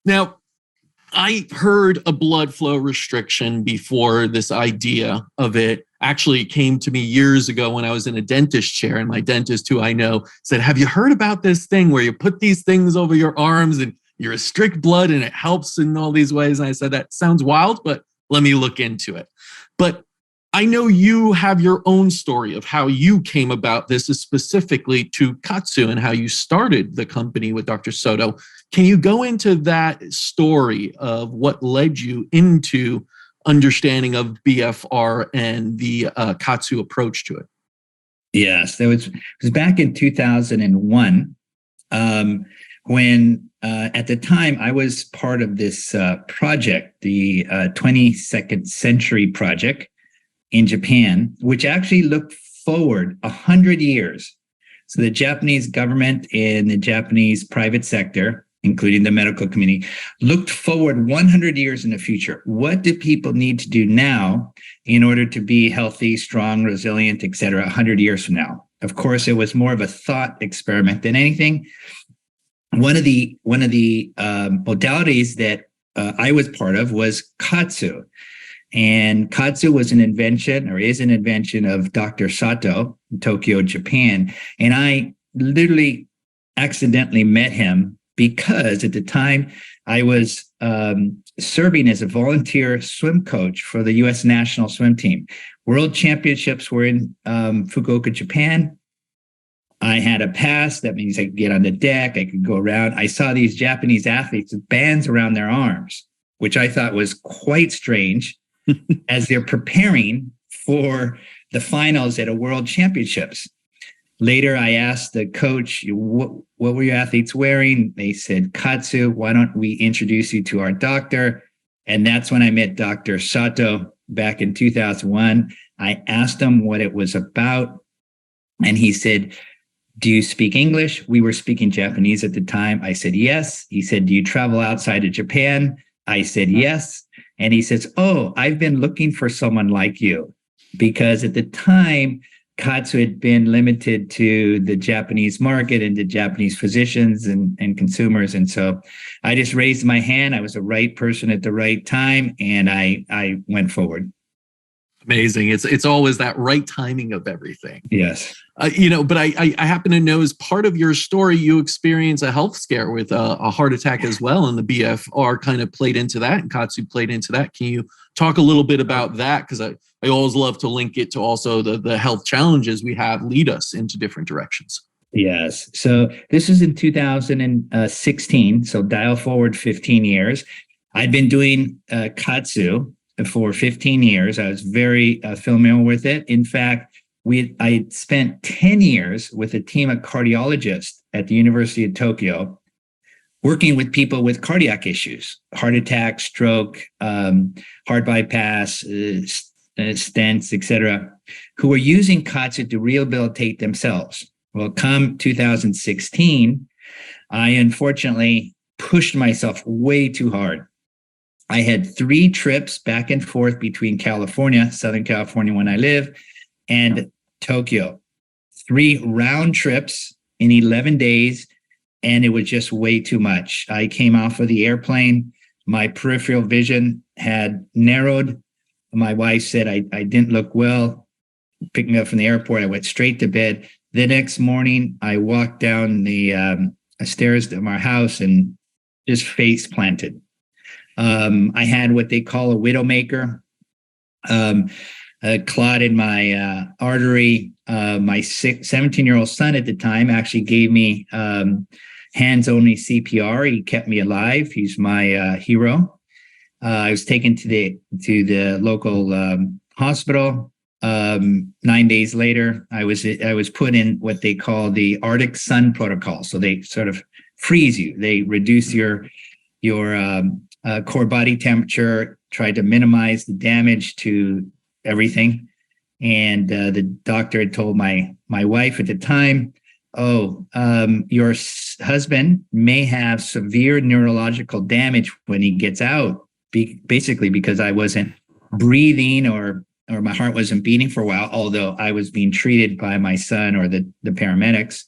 Now, I heard a blood flow restriction before this idea of it actually came to me years ago when I was in a dentist chair, and my dentist, who I know, said, have you heard about this thing where you put these things over your arms and you restrict blood and it helps in all these ways? And I said, that sounds wild, but let me look into it. But I know you have your own story of how you came about this, specifically to KAATSU, and how you started the company with Dr. Soto. Can you go into that story of what led you into understanding of BFR and the KAATSU approach to it? Yes, it was back in 2001 when at the time I was part of this project, the 22nd Century Project in Japan, which actually looked forward 100 years. So the Japanese government and the Japanese private sector, including the medical community, looked forward 100 years in the future. What do people need to do now in order to be healthy, strong, resilient, et cetera, 100 years from now? Of course, it was more of a thought experiment than anything. One of the modalities that I was part of was KAATSU. And KAATSU was an invention, or is an invention, of Dr. Sato in Tokyo, Japan. And I literally accidentally met him because at the time I was serving as a volunteer swim coach for the U.S. national swim team. World championships were in Fukuoka, Japan. I had a pass. That means I could get on the deck. I could go around. I saw these Japanese athletes with bands around their arms, which I thought was quite strange as they're preparing for the finals at a world championships. Later, I asked the coach, what were your athletes wearing? They said, KAATSU, why don't we introduce you to our doctor? And that's when I met Dr. Sato back in 2001. I asked him what it was about. And he said, do you speak English? We were speaking Japanese at the time. I said, yes. He said, do you travel outside of Japan? I said, yes. And he says, oh, I've been looking for someone like you, because at the time, KAATSU had been limited to the Japanese market and to Japanese physicians and consumers. And so I just raised my hand. I was the right person at the right time, and I went forward. Amazing. It's always that right timing of everything. Yes. But I happen to know, as part of your story, you experienced a health scare with a heart attack as well, and the BFR kind of played into that, and KAATSU played into that. Can you talk a little bit about that? Because I always love to link it to also the health challenges we have lead us into different directions. Yes. So this is in 2016. So dial forward 15 years. I'd been doing KAATSU for 15 years. I was very familiar with it. In fact, I spent 10 years with a team of cardiologists at the University of Tokyo, working with people with cardiac issues, heart attack, stroke, heart bypass, stents, etc., who were using KAATSU to rehabilitate themselves. Well, come 2016, I unfortunately pushed myself way too hard. I had 3 trips back and forth between California, Southern California, when I live, and Tokyo. 3 round trips in 11 days, and it was just way too much. I came off of the airplane. My peripheral vision had narrowed. My wife said I didn't look well. Picked me up from the airport. I went straight to bed. The next morning, I walked down the stairs of our house and just face planted. I had what they call a widowmaker, a clot in my artery. My 17-year-old son at the time actually gave me hands-only CPR. He kept me alive. He's my hero. I was taken to the local hospital. 9 days later, I was put in what they call the Arctic Sun Protocol. So they sort of freeze you. They reduce your core body temperature, try to minimize the damage to everything. And the doctor had told my wife at the time, your husband may have severe neurological damage when he gets out, basically because I wasn't breathing or my heart wasn't beating for a while, although I was being treated by my son or the paramedics.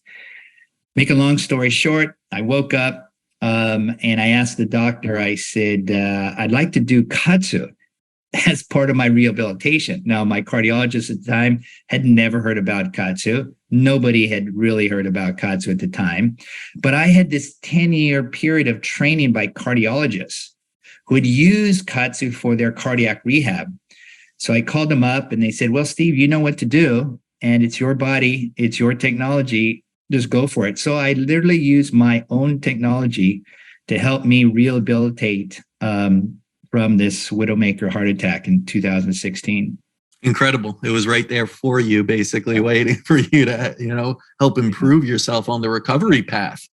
Make a long story short, I woke up. And I asked the doctor, I said, I'd like to do KAATSU as part of my rehabilitation. Now, my cardiologist at the time had never heard about KAATSU. Nobody had really heard about KAATSU at the time. But I had this 10-year period of training by cardiologists who had used KAATSU for their cardiac rehab. So I called them up and they said, well, Steve, you know what to do. And it's your body, it's your technology. Just go for it. So I literally used my own technology to help me rehabilitate from this widowmaker heart attack in 2016. Incredible. It was right there for you, basically waiting for you to, help improve yourself on the recovery path.